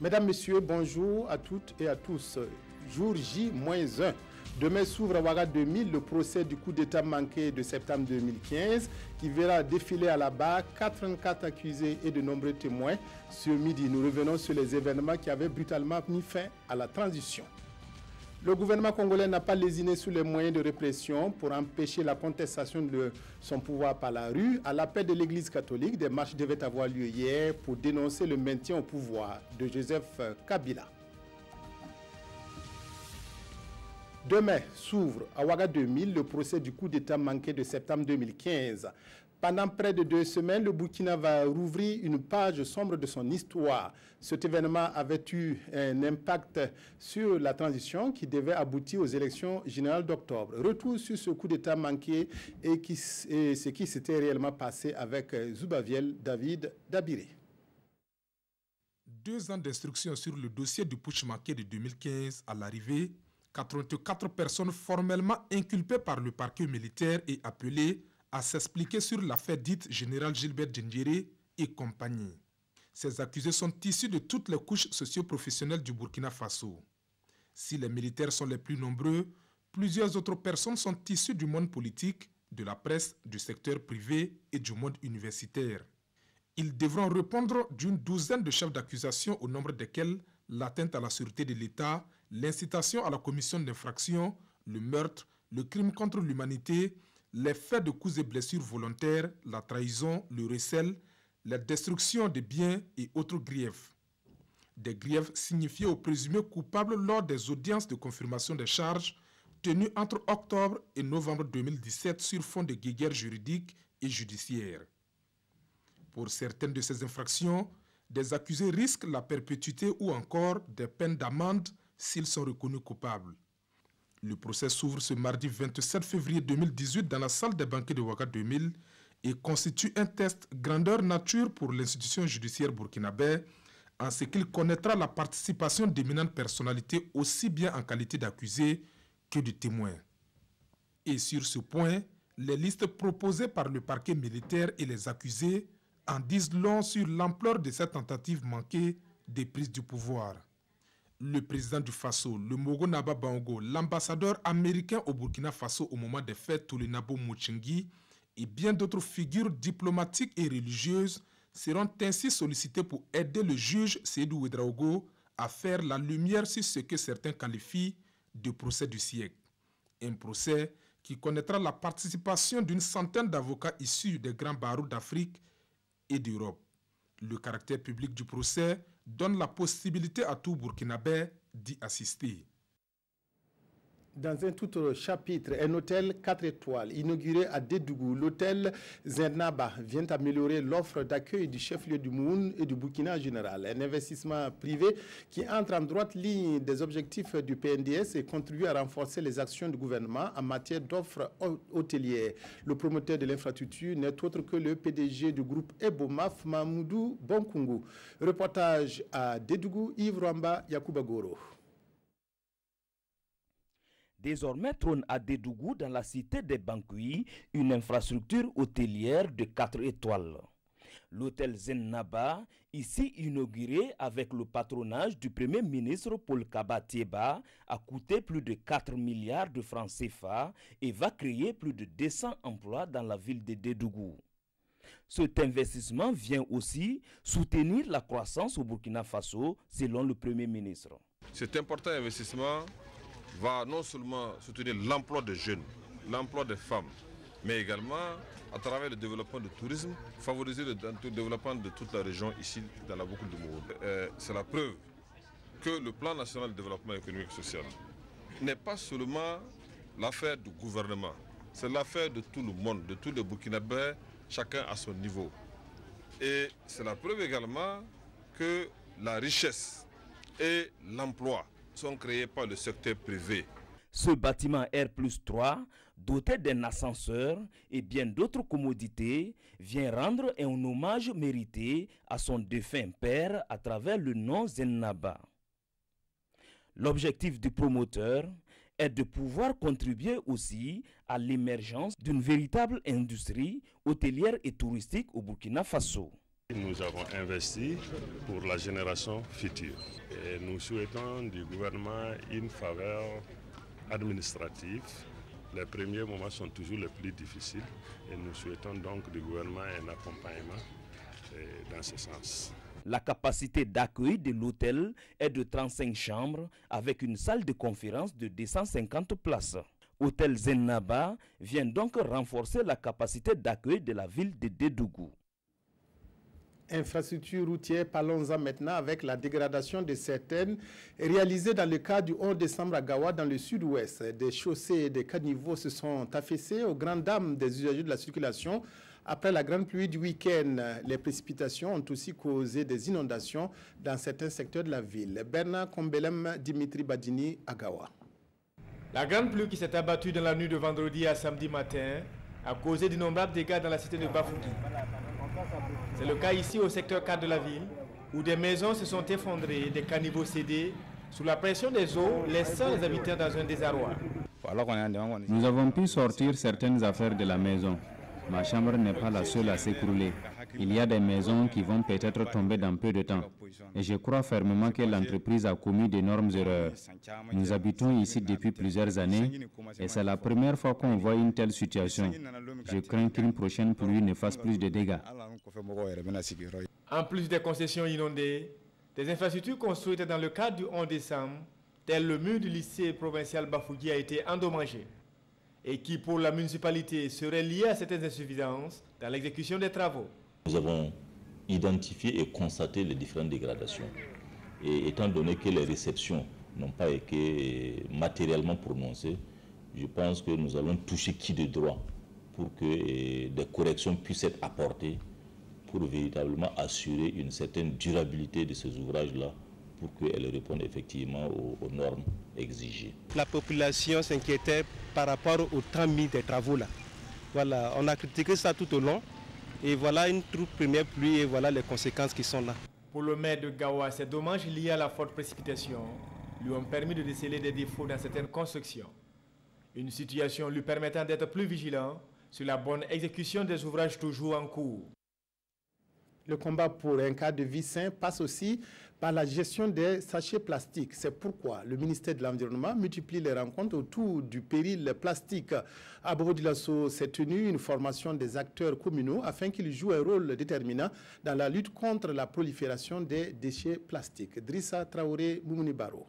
Mesdames, Messieurs, bonjour à toutes et à tous. Jour J-1. Demain s'ouvre à Ouaga 2000 le procès du coup d'État manqué de septembre 2015 qui verra défiler à la barre 84 accusés et de nombreux témoins. Ce midi, nous revenons sur les événements qui avaient brutalement mis fin à la transition. Le gouvernement congolais n'a pas lésiné sur les moyens de répression pour empêcher la contestation de son pouvoir par la rue. À l'appel de l'Église catholique, des marches devaient avoir lieu hier pour dénoncer le maintien au pouvoir de Joseph Kabila. Demain s'ouvre à Ouaga 2000 le procès du coup d'État manqué de septembre 2015. Pendant près de 2 semaines, le Burkina va rouvrir une page sombre de son histoire. Cet événement avait eu un impact sur la transition qui devait aboutir aux élections générales d'octobre. Retour sur ce coup d'État manqué et ce qui s'était réellement passé avec Zoubaviel David Dabiré. 2 ans d'instruction sur le dossier du putsch manqué de 2015 à l'arrivée. 84 personnes formellement inculpées par le parquet militaire et appelées à s'expliquer sur l'affaire dite Général Gilbert Diendéré et compagnie. Ces accusés sont issus de toutes les couches socio-professionnelles du Burkina Faso. Si les militaires sont les plus nombreux, plusieurs autres personnes sont issues du monde politique, de la presse, du secteur privé et du monde universitaire. Ils devront répondre d'une douzaine de chefs d'accusation au nombre desquels l'atteinte à la sûreté de l'État, l'incitation à la commission d'infraction, le meurtre, le crime contre l'humanité, les faits de coups et blessures volontaires, la trahison, le recel, la destruction des biens et autres griefs. Des griefs signifiés aux présumés coupables lors des audiences de confirmation des charges tenues entre octobre et novembre 2017 sur fond de guéguerre juridique et judiciaire. Pour certaines de ces infractions, des accusés risquent la perpétuité ou encore des peines d'amende s'ils sont reconnus coupables. Le procès s'ouvre ce mardi 27 février 2018 dans la salle des banquets de Ouaga 2000 et constitue un test grandeur nature pour l'institution judiciaire burkinabé en ce qu'il connaîtra la participation d'éminentes personnalités aussi bien en qualité d'accusés que de témoins. Et sur ce point, les listes proposées par le parquet militaire et les accusés en disent long sur l'ampleur de cette tentative manquée de prise du pouvoir. Le président du Faso, le Mogo Naba Bango, l'ambassadeur américain au Burkina Faso au moment des fêtes, Toulinabo Mouchingi, et bien d'autres figures diplomatiques et religieuses seront ainsi sollicités pour aider le juge Seydou Ouedraogo à faire la lumière sur ce que certains qualifient de procès du siècle. Un procès qui connaîtra la participation d'une centaine d'avocats issus des grands barreaux d'Afrique et d'Europe. Le caractère public du procès donne la possibilité à tout Burkinabé d'y assister. Dans un tout autre chapitre, un hôtel 4 étoiles inauguré à Dédougou, l'hôtel Zernaba vient améliorer l'offre d'accueil du chef-lieu du Moun et du Burkina en général. Un investissement privé qui entre en droite ligne des objectifs du PNDS et contribue à renforcer les actions du gouvernement en matière d'offres hôtelières. Le promoteur de l'infrastructure n'est autre que le PDG du groupe Ebomaf, Mamoudou Bonkungu. Reportage à Dédougou, Yves Rwamba, Yacouba Goro. Désormais trône à Dédougou, dans la cité des Bankui, une infrastructure hôtelière de 4 étoiles. L'hôtel Zennaba, ici inauguré avec le patronage du Premier ministre Paul Kaba Thieba, a coûté plus de 4 milliards de francs CFA et va créer plus de 200 emplois dans la ville de Dédougou. Cet investissement vient aussi soutenir la croissance au Burkina Faso, selon le Premier ministre. Cet important investissement va non seulement soutenir l'emploi des jeunes, l'emploi des femmes, mais également, à travers le développement du tourisme, favoriser le développement de toute la région ici, dans la boucle du Mourou. C'est la preuve que le plan national de développement économique et social n'est pas seulement l'affaire du gouvernement, c'est l'affaire de tout le monde, de tous les Burkinabés, chacun à son niveau. Et c'est la preuve également que la richesse et l'emploi sont créés par le secteur privé. Ce bâtiment R+3, doté d'un ascenseur et bien d'autres commodités, vient rendre un hommage mérité à son défunt père à travers le nom Zennaba. L'objectif du promoteur est de pouvoir contribuer aussi à l'émergence d'une véritable industrie hôtelière et touristique au Burkina Faso. Nous avons investi pour la génération future. Et nous souhaitons du gouvernement une faveur administrative. Les premiers moments sont toujours les plus difficiles et nous souhaitons donc du gouvernement un accompagnement dans ce sens. La capacité d'accueil de l'hôtel est de 35 chambres avec une salle de conférence de 250 places. Hôtel Zennaba vient donc renforcer la capacité d'accueil de la ville de Dédougou. Infrastructure routière, parlons-en maintenant avec la dégradation de certaines réalisées dans le cadre du 11 décembre à Gawa dans le sud-ouest. Des chaussées et des caniveaux se sont affaissés aux grandes dames des usagers de la circulation. Après la grande pluie du week-end, les précipitations ont aussi causé des inondations dans certains secteurs de la ville. Bernard Kombelem, Dimitri Badini à Gawa. La grande pluie qui s'est abattue dans la nuit de vendredi à samedi matin a causé d'innombrables dégâts dans la cité de Bafouki. C'est le cas ici au secteur 4 de la ville, où des maisons se sont effondrées, des caniveaux cédés, sous la pression des eaux, laissant les habitants dans un désarroi. Nous avons pu sortir certaines affaires de la maison. Ma chambre n'est pas la seule à s'écrouler. Il y a des maisons qui vont peut-être tomber dans peu de temps. Et je crois fermement que l'entreprise a commis d'énormes erreurs. Nous habitons ici depuis plusieurs années et c'est la première fois qu'on voit une telle situation. Je crains qu'une prochaine pluie ne fasse plus de dégâts. En plus des concessions inondées, des infrastructures construites dans le cadre du 11 décembre, tel le mur du lycée provincial Bafouki a été endommagé et qui pour la municipalité serait lié à certaines insuffisances dans l'exécution des travaux. Nous avons identifié et constaté les différentes dégradations. Et étant donné que les réceptions n'ont pas été matériellement prononcées, je pense que nous allons toucher qui de droit pour que des corrections puissent être apportées pour véritablement assurer une certaine durabilité de ces ouvrages-là pour qu'elles répondent effectivement aux normes exigées. La population s'inquiétait par rapport au temps mis des travaux là. Voilà, on a critiqué ça tout au long. Et voilà une toute première pluie et voilà les conséquences qui sont là. Pour le maire de Gawa, ces dommages liés à la forte précipitation lui ont permis de déceler des défauts dans certaines constructions. Une situation lui permettant d'être plus vigilant sur la bonne exécution des ouvrages toujours en cours. Le combat pour un cadre de vie sain passe aussi par la gestion des sachets plastiques. C'est pourquoi le ministère de l'Environnement multiplie les rencontres autour du péril plastique. À Bobo-Dioulasso s'est tenue une formation des acteurs communaux afin qu'ils jouent un rôle déterminant dans la lutte contre la prolifération des déchets plastiques. Drissa Traoré Moumouni-Baro.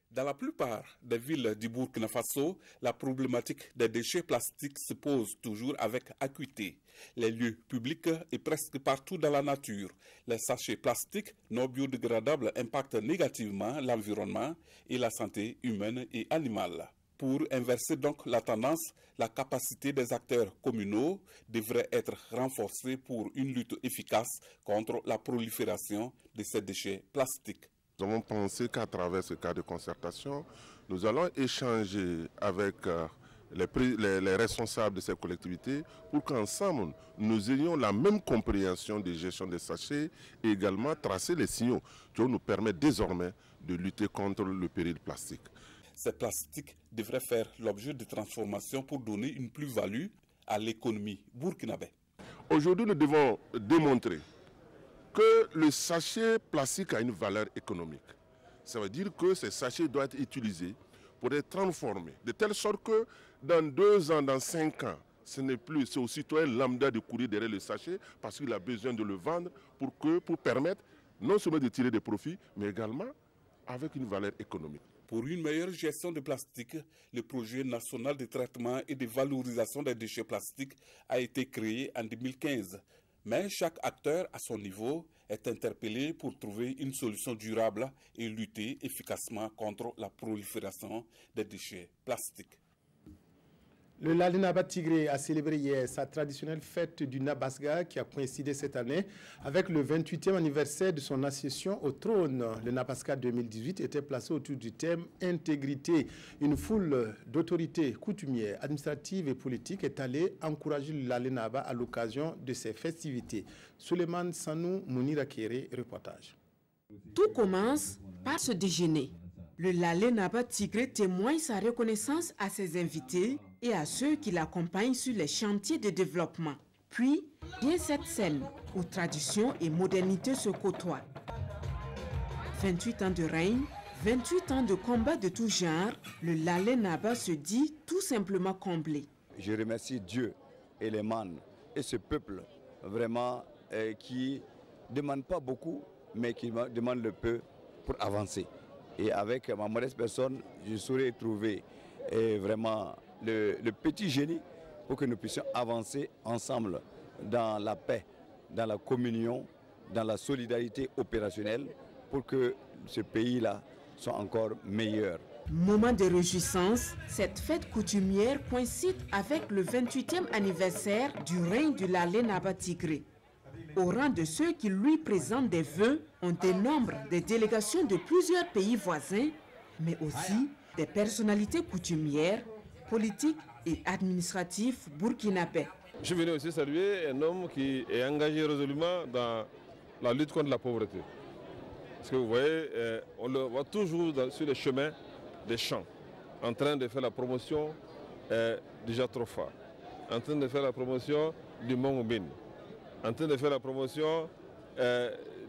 Dans la plupart des villes du Burkina Faso, la problématique des déchets plastiques se pose toujours avec acuité. Les lieux publics et presque partout dans la nature, les sachets plastiques non biodégradables impactent négativement l'environnement et la santé humaine et animale. Pour inverser donc la tendance, la capacité des acteurs communaux devrait être renforcée pour une lutte efficace contre la prolifération de ces déchets plastiques. Nous avons pensé qu'à travers ce cas de concertation, nous allons échanger avec les responsables de ces collectivités pour qu'ensemble, nous ayons la même compréhension des gestions des sachets et également tracer les signaux qui vont nous permettre désormais de lutter contre le péril plastique. Ces plastiques devraient faire l'objet de transformations pour donner une plus-value à l'économie burkinabé. Aujourd'hui, nous devons démontrer que le sachet plastique a une valeur économique. Ça veut dire que ces sachets doivent être utilisés pour être transformés, de telle sorte que dans 2 ans, dans 5 ans, ce n'est plus, c'est au citoyen lambda de courir derrière le sachet parce qu'il a besoin de le vendre pour permettre non seulement de tirer des profits, mais également avec une valeur économique. Pour une meilleure gestion de plastique, le projet national de traitement et de valorisation des déchets plastiques a été créé en 2015. Mais chaque acteur à son niveau est interpellé pour trouver une solution durable et lutter efficacement contre la prolifération des déchets plastiques. Le Lale Naba Tigré a célébré hier sa traditionnelle fête du Nabasga qui a coïncidé cette année avec le 28e anniversaire de son accession au trône. Le Nabasga 2018 était placé autour du thème Intégrité. Une foule d'autorités coutumières, administratives et politiques est allée encourager le Lale Naba à l'occasion de ces festivités. Suleiman Sanou Mounira Kéré, reportage. Tout commence par ce déjeuner. Le Lale Naba Tigré témoigne sa reconnaissance à ses invités et à ceux qui l'accompagnent sur les chantiers de développement. Puis, Bien cette scène où tradition et modernité se côtoient. 28 ans de règne, 28 ans de combat de tout genre, le Lalé Naba se dit tout simplement comblé. Je remercie Dieu et les man et ce peuple vraiment qui ne demande pas beaucoup, mais qui demande le peu pour avancer. Et avec ma modeste personne, je saurais trouver vraiment le petit génie pour que nous puissions avancer ensemble dans la paix, dans la communion, dans la solidarité opérationnelle pour que ce pays-là soit encore meilleur. Moment de réjouissance, cette fête coutumière coïncide avec le 28e anniversaire du règne du Lalé Naba Tigré. Au rang de ceux qui lui présentent des vœux, on dénombre des délégations de plusieurs pays voisins, mais aussi des personnalités coutumières, politiques et administratives burkinabais. Je venais aussi saluer un homme qui est engagé résolument dans la lutte contre la pauvreté. Parce que vous voyez, on le voit toujours sur les chemins des champs, en train de faire la promotion du Jatrofa, en train de faire la promotion du Mongoubin, en train de faire la promotion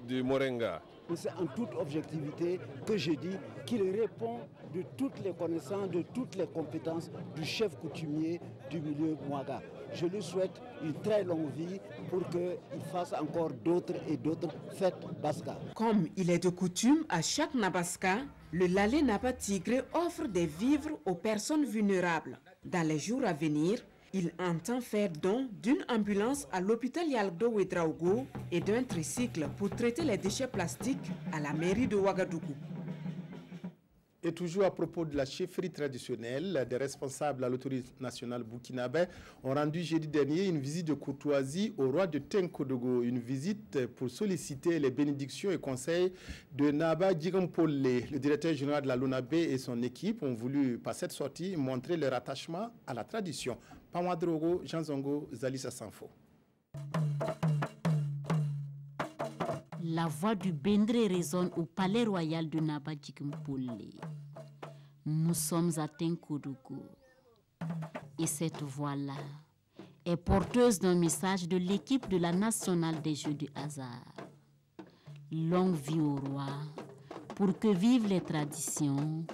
du Moringa. C'est en toute objectivité que je dis qu'il répond de toutes les connaissances, de toutes les compétences du chef coutumier du milieu Mouaga. Je lui souhaite une très longue vie pour qu'il fasse encore d'autres et d'autres fêtes Baska. Comme il est de coutume à chaque Nabaska, le Lalé Naba Tigré offre des vivres aux personnes vulnérables. Dans les jours à venir, il entend faire don d'une ambulance à l'hôpital Yaldo Ouedraogo et d'un tricycle pour traiter les déchets plastiques à la mairie de Ouagadougou. Et toujours à propos de la chefferie traditionnelle, des responsables à l'autorité nationale burkinabé ont rendu jeudi dernier une visite de courtoisie au roi de Tenkodogo, une visite pour solliciter les bénédictions et conseils de Naba Djigampole. Le directeur général de la LONABé et son équipe ont voulu, par cette sortie, montrer leur attachement à la tradition. Pamadrogo, Jean Zongo, Zalissa Sanfo. La voix du Bendre résonne au palais royal de Naba Djigampole. Nous sommes à Tenkodogo. Et cette voix-là est porteuse d'un message de l'équipe de la nationale des Jeux du hasard. Longue vie au roi, pour que vivent les traditions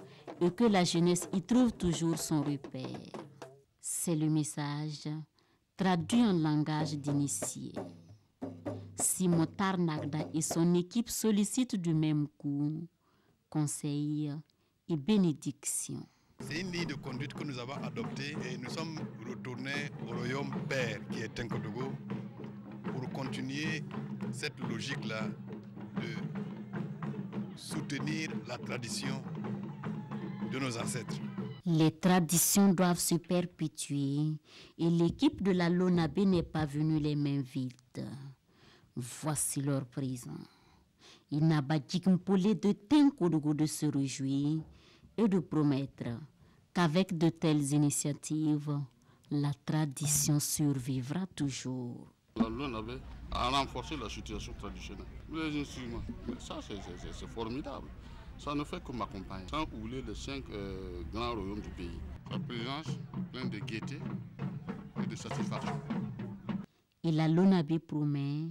et que la jeunesse y trouve toujours son repère. C'est le message traduit en langage d'initié. Simotar Nagda et son équipe sollicitent du même coup conseil et bénédiction. C'est une ligne de conduite que nous avons adoptée et nous sommes retournés au royaume père qui est Tenkodogo pour continuer cette logique-là de soutenir la tradition de nos ancêtres. Les traditions doivent se perpétuer et l'équipe de la LONABé n'est pas venue les mains vides. Voici leur présent. Il n'a pas Djigampole de Tenkodogo de se réjouir et de promettre qu'avec de telles initiatives, la tradition survivra toujours. La LONABé a renforcé la situation traditionnelle. Les instruments, ça c'est formidable. Ça ne fait que m'accompagner, sans oublier les 5 grands royaumes du pays. Sa présence pleine de gaieté et de satisfaction. Et la LONABé promet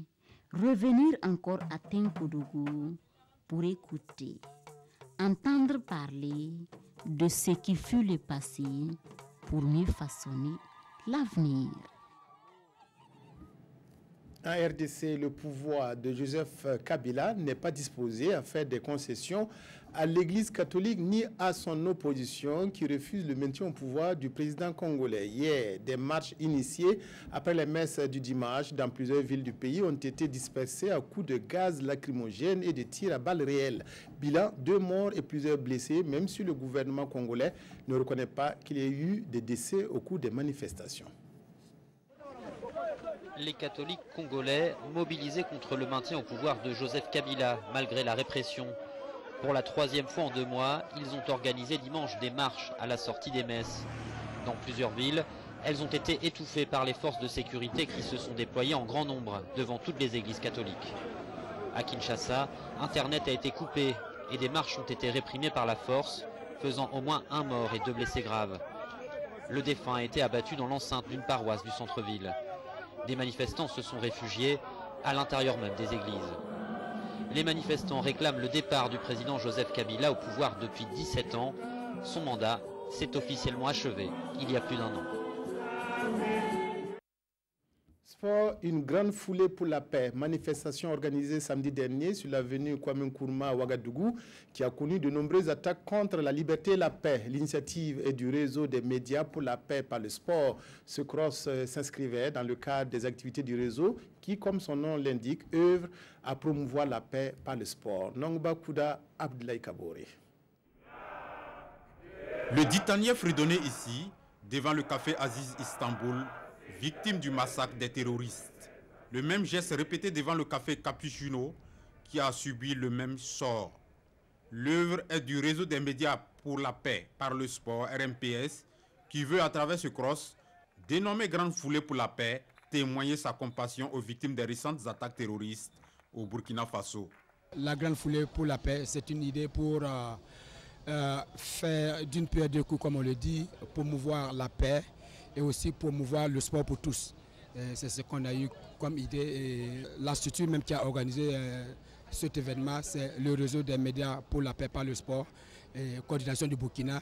revenir encore à Tenkodogo pour écouter, entendre parler de ce qui fut le passé pour mieux façonner l'avenir. En RDC, le pouvoir de Joseph Kabila n'est pas disposé à faire des concessions à l'Église catholique ni à son opposition qui refuse le maintien au pouvoir du président congolais. Hier, des marches initiées après les messes du dimanche dans plusieurs villes du pays ont été dispersées à coups de gaz lacrymogène et de tirs à balles réelles. Bilan, 2 morts et plusieurs blessés, même si le gouvernement congolais ne reconnaît pas qu'il y ait eu des décès au cours des manifestations. Les catholiques congolais mobilisés contre le maintien au pouvoir de Joseph Kabila, malgré la répression. Pour la 3e fois en 2 mois, ils ont organisé dimanche des marches à la sortie des messes. Dans plusieurs villes, elles ont été étouffées par les forces de sécurité qui se sont déployées en grand nombre devant toutes les églises catholiques. À Kinshasa, Internet a été coupé et des marches ont été réprimées par la force, faisant au moins 1 mort et 2 blessés graves. Le défunt a été abattu dans l'enceinte d'une paroisse du centre-ville. Des manifestants se sont réfugiés à l'intérieur même des églises. Les manifestants réclament le départ du président Joseph Kabila au pouvoir depuis 17 ans. Son mandat s'est officiellement achevé il y a plus d'un an. Sport, une grande foulée pour la paix. Manifestation organisée samedi dernier sur l'avenue Kwame Nkrumah à Ouagadougou qui a connu de nombreuses attaques contre la liberté et la paix. L'initiative est du réseau des médias pour la paix par le sport. Ce cross s'inscrivait dans le cadre des activités du réseau qui, comme son nom l'indique, œuvre à promouvoir la paix par le sport. Nongba Kouda Abdoulaye Kabore. Le Ditania fut donné ici, devant le café Aziz Istanbul, victime du massacre des terroristes. Le même geste répété devant le café Capuchino, qui a subi le même sort. L'œuvre est du réseau des médias pour la paix par le sport, RMPS, qui veut à travers ce cross, dénommé Grande Foulée pour la paix, témoigner sa compassion aux victimes des récentes attaques terroristes au Burkina Faso. La Grande Foulée pour la paix, c'est une idée pour faire d'une pierre deux coups, comme on le dit, promouvoir la paix et aussi promouvoir le sport pour tous. C'est ce qu'on a eu comme idée. Et l'institut même qui a organisé cet événement, c'est le réseau des médias pour la paix par le sport, et coordination du Burkina.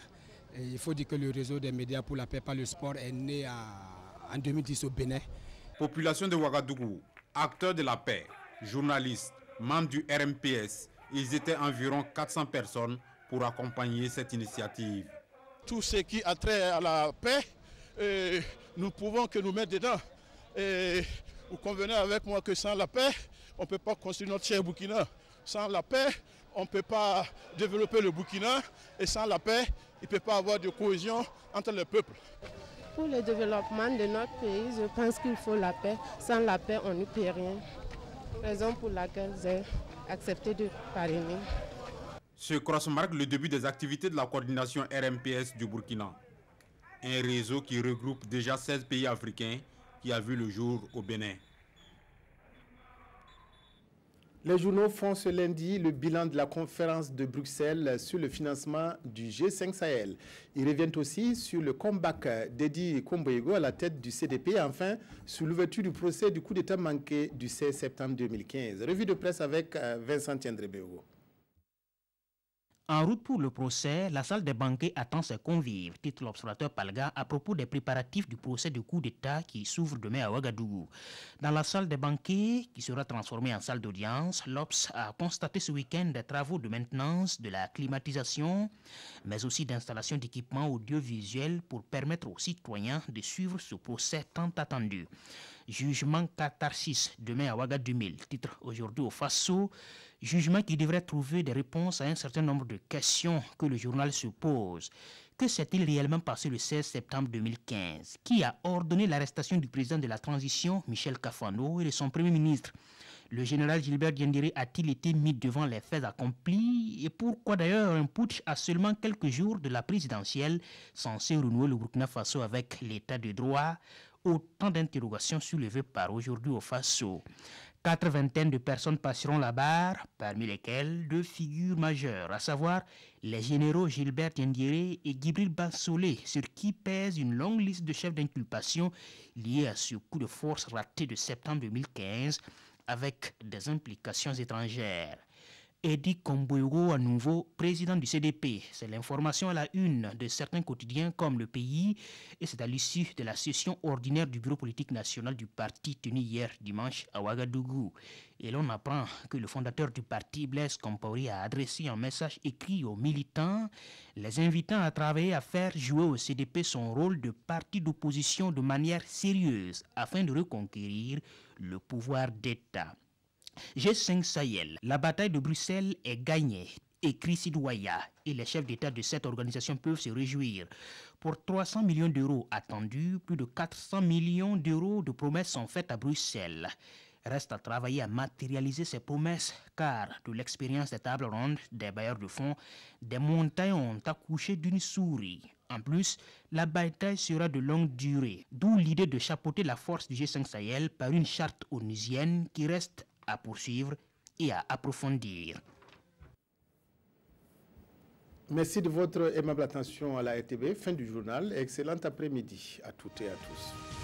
Et il faut dire que le réseau des médias pour la paix par le sport est né en 2010 au Bénin. Population de Ouagadougou, acteurs de la paix, journalistes, membres du RMPS, ils étaient environ 400 personnes pour accompagner cette initiative. Tout ce qui a trait à la paix, nous pouvons que nous mettre dedans. Et vous convenez avec moi que sans la paix, on ne peut pas construire notre cher Burkina. Sans la paix, on ne peut pas développer le Burkina. Et sans la paix, il ne peut pas avoir de cohésion entre les peuples. Pour le développement de notre pays, je pense qu'il faut la paix. Sans la paix, on n'y peut rien. Raison pour laquelle j'ai accepté de parrainer. Ce cross marque le début des activités de la coordination RMPS du Burkina. Un réseau qui regroupe déjà 16 pays africains qui a vu le jour au Bénin. Les journaux font ce lundi le bilan de la conférence de Bruxelles sur le financement du G5 Sahel. Ils reviennent aussi sur le comeback d'Edi Komboego à la tête du CDP et enfin sur l'ouverture du procès du coup d'État manqué du 16 septembre 2015. Revue de presse avec Vincent Tiendré-Béo. En route pour le procès, la salle des banquets attend ses convives, titre l'observateur Palga à propos des préparatifs du procès de coup d'État qui s'ouvre demain à Ouagadougou. Dans la salle des banquets, qui sera transformée en salle d'audience, l'Obs a constaté ce week-end des travaux de maintenance, de la climatisation, mais aussi d'installation d'équipements audiovisuels pour permettre aux citoyens de suivre ce procès tant attendu. Jugement catharsis demain à Ouagadougou 2000, titre aujourd'hui au Faso. Jugement qui devrait trouver des réponses à un certain nombre de questions que le journal se pose. Que s'est-il réellement passé le 16 septembre 2015? Qui a ordonné l'arrestation du président de la transition, Michel Kafando, et de son premier ministre? Le général Gilbert Diendéré a-t-il été mis devant les faits accomplis? Et pourquoi d'ailleurs un putsch à seulement quelques jours de la présidentielle censée renouer le Burkina Faso avec l'état de droit? Autant d'interrogations soulevées par aujourd'hui au Faso. 80 de personnes passeront la barre, parmi lesquelles 2 figures majeures, à savoir les généraux Gilbert Diendéré et Djibril Bassolé, sur qui pèse une longue liste de chefs d'inculpation liés à ce coup de force raté de septembre 2015 avec des implications étrangères. Edi Komboego à nouveau président du CDP. C'est l'information à la une de certains quotidiens comme Le Pays et c'est à l'issue de la session ordinaire du bureau politique national du parti tenue hier dimanche à Ouagadougou. Et l'on apprend que le fondateur du parti, Blaise Compaoré, a adressé un message écrit aux militants, les invitant à travailler à faire jouer au CDP son rôle de parti d'opposition de manière sérieuse afin de reconquérir le pouvoir d'État. G5 Sahel, la bataille de Bruxelles est gagnée, écrit Sidouaya, et les chefs d'État de cette organisation peuvent se réjouir. Pour 300 millions d'euros attendus, plus de 400 millions d'euros de promesses sont faites à Bruxelles. Reste à travailler à matérialiser ces promesses, car de l'expérience des tables rondes des bailleurs de fonds, des montagnes ont accouché d'une souris. En plus, la bataille sera de longue durée, d'où l'idée de chapeauter la force du G5 Sahel par une charte onusienne qui reste à poursuivre et à approfondir. Merci de votre aimable attention à la RTV. Fin du journal. Excellent après-midi à toutes et à tous.